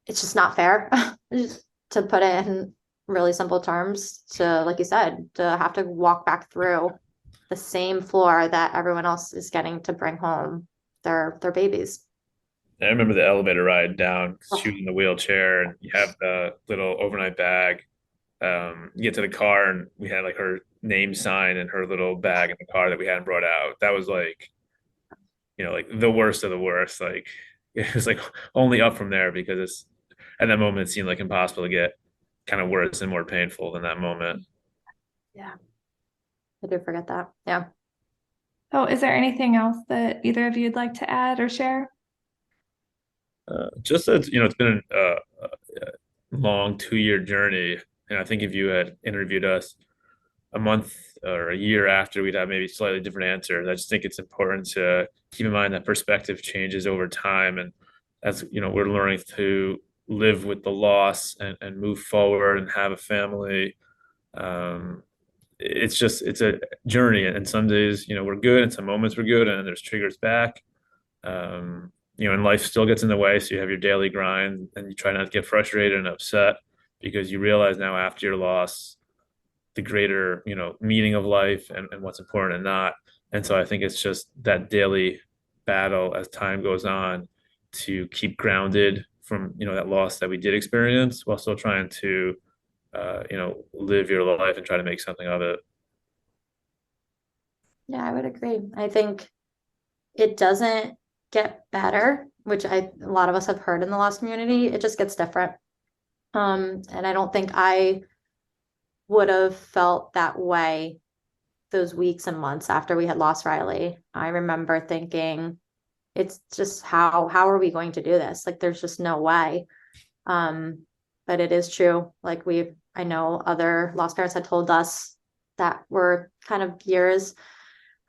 it's just not fair to put it in really simple terms to, like you said, to have to walk back through the same floor that everyone else is getting to bring home their babies. I remember the elevator ride down. She was in the wheelchair, and you have the little overnight bag. You get to the car, and we had like her name sign and her little bag in the car that we hadn't brought out. That was like, like the worst of the worst. Like it was like only up from there because at that moment it seemed like impossible to get kind of worse and more painful than that moment. Yeah, I do forget that. Yeah. Oh, is there anything else that either of you'd like to add or share? Just that, it's been a long 2-year journey. And I think if you had interviewed us a month or a year after, we'd have maybe slightly different answers. I just think it's important to keep in mind that perspective changes over time. And as we're learning to live with the loss and move forward and have a family. It's a journey. And some days, we're good and some moments we're good and there's triggers back. And life still gets in the way. So you have your daily grind and you try not to get frustrated and upset because you realize now after your loss, the greater, meaning of life and what's important and not. And so I think it's just that daily battle as time goes on to keep grounded from, that loss that we did experience while still trying to, live your life and try to make something of it. Yeah, I would agree. I think it doesn't get better, which a lot of us have heard in the loss community. It just gets different. And I don't think I would have felt that way those weeks and months after we had lost Riley. I remember thinking, it's just how are we going to do this? Like, there's just no way. But it is true. Like I know other lost parents had told us that were kind of years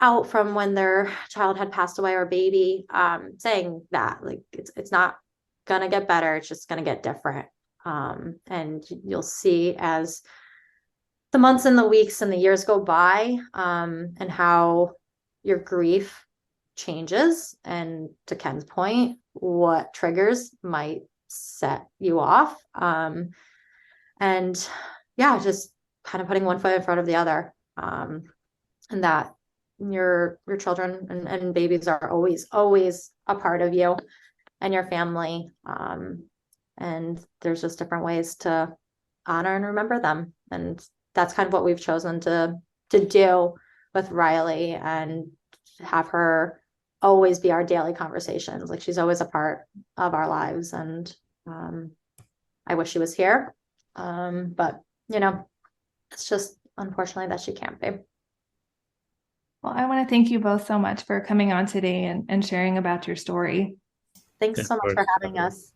out from when their child had passed away or baby, saying that like it's not gonna get better, it's just gonna get different. And you'll see as the months and the weeks and the years go by, and how your grief changes. And to Ken's point, what triggers might set you off. And yeah, just kind of putting one foot in front of the other. And that your children and babies are always a part of you and your family. And there's just different ways to honor and remember them. And that's kind of what we've chosen to do with Riley and have her always be our daily conversations. Like, she's always a part of our lives. And I wish she was here. But it's just unfortunately that she can't be. Well, I want to thank you both so much for coming on today and sharing about your story. Thanks so much for having us.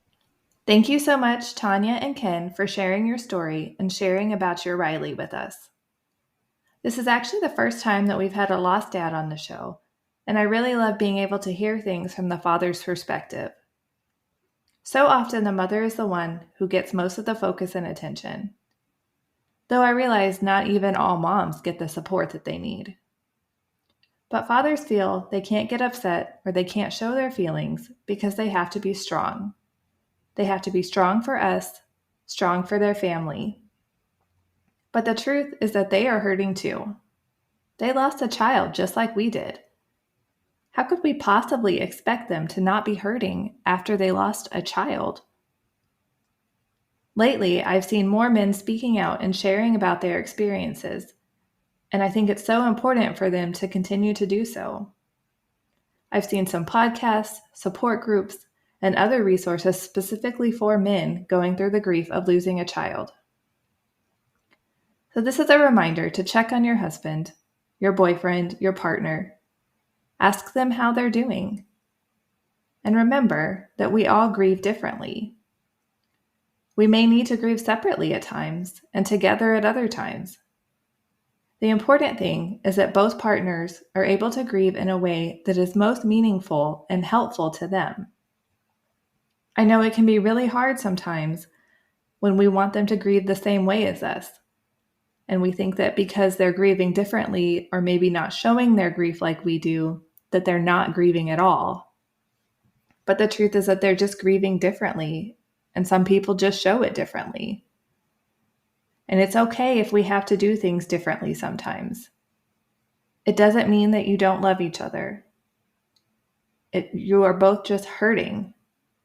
Thank you so much, Tanya and Ken, for sharing your story and sharing about your Riley with us. This is actually the first time that we've had a lost dad on the show, and I really love being able to hear things from the father's perspective. So often the mother is the one who gets most of the focus and attention, though I realize not even all moms get the support that they need. But fathers feel they can't get upset or they can't show their feelings because they have to be strong. They have to be strong for us, strong for their family. But the truth is that they are hurting too. They lost a child just like we did. How could we possibly expect them to not be hurting after they lost a child? Lately, I've seen more men speaking out and sharing about their experiences, and I think it's so important for them to continue to do so. I've seen some podcasts, support groups, and other resources specifically for men going through the grief of losing a child. So this is a reminder to check on your husband, your boyfriend, your partner. Ask them how they're doing. And remember that we all grieve differently. We may need to grieve separately at times and together at other times. The important thing is that both partners are able to grieve in a way that is most meaningful and helpful to them. I know it can be really hard sometimes when we want them to grieve the same way as us. And we think that because they're grieving differently or maybe not showing their grief like we do, that they're not grieving at all. But the truth is that they're just grieving differently, and some people just show it differently. And it's okay if we have to do things differently sometimes. It doesn't mean that you don't love each other. You are both just hurting,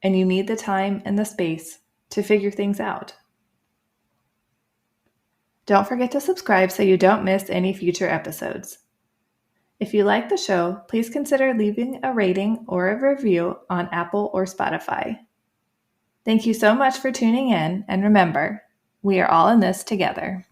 and you need the time and the space to figure things out. Don't forget to subscribe so you don't miss any future episodes. If you like the show, please consider leaving a rating or a review on Apple or Spotify. Thank you so much for tuning in, and remember, we are all in this together.